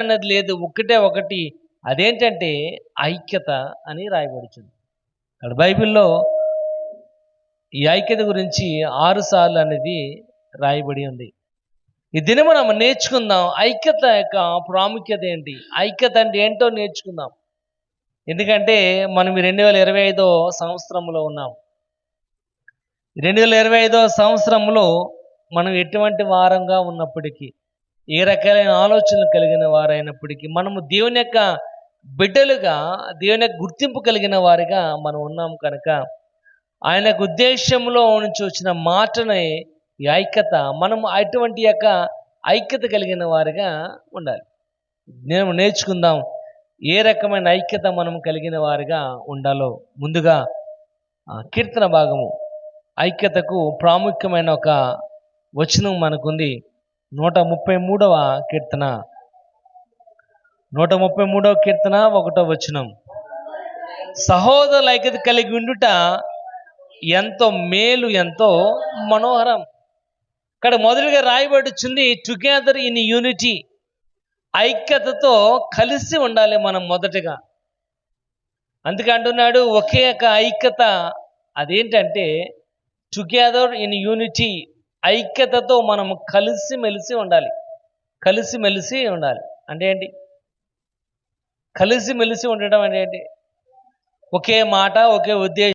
అన్నది లేదు, ఒక్కటే ఒకటి. అదేంటంటే ఐక్యత అని రాయబడుతుంది. ఇక్కడ బైబిల్లో ఈ ఐక్యత గురించి 6 సార్లు అనేది రాయబడి ఉంది. ఈ దినం మనం నేర్చుకుందాం ఐక్యత యొక్క ప్రాముఖ్యత ఏంటి, ఐక్యత అంటే ఏంటో నేర్చుకుందాం. ఎందుకంటే మనం 2025 సంవత్సరంలో ఉన్నాం. 2025 సంవత్సరంలో మనం ఎటువంటి వారంగా ఉన్నప్పటికీ, ఏ రకాలైన ఆలోచనలు కలిగిన వారైనప్పటికీ, మనము దేవుని యొక్క బిడ్డలుగా, దేవుని యొక్క గుర్తింపు కలిగిన వారిగా మనం ఉన్నాం కనుక, ఆయన యొక్క ఉద్దేశంలో నుంచి వచ్చిన మాటనే ఈ ఐక్యత. మనం అటువంటి యొక్క ఐక్యత కలిగిన వారిగా ఉండాలి. నేను నేర్చుకుందాం ఏ రకమైన ఐక్యత మనం కలిగిన వారిగా ఉండాలో. ముందుగా కీర్తన భాగము, ఐక్యతకు ప్రాముఖ్యమైన ఒక వచనం మనకుంది. 133వ కీర్తన, 133వ కీర్తన 1వ వచనం. సహోదరుల ఐక్యత కలిగి ఉండుట ఎంతో మేలు, ఎంతో మనోహరం. ఇక్కడ మొదటిగా రాయబడుచుంది టుగెదర్ ఇన్ యూనిటీ. ఐక్యతతో కలిసి ఉండాలి మనం మొదటగా. అందుకే అంటున్నాడు ఒకే ఒక ఐక్యత. అదేంటంటే టుగెదర్ ఇన్ యూనిటీ. ఐక్యతతో మనం కలిసిమెలిసి ఉండాలి. కలిసిమెలిసి ఉండాలి అంటే ఏంటి? కలిసిమెలిసి ఉండడం అంటే ఏంటి? ఒకే మాట, ఒకే ఉద్దేశం.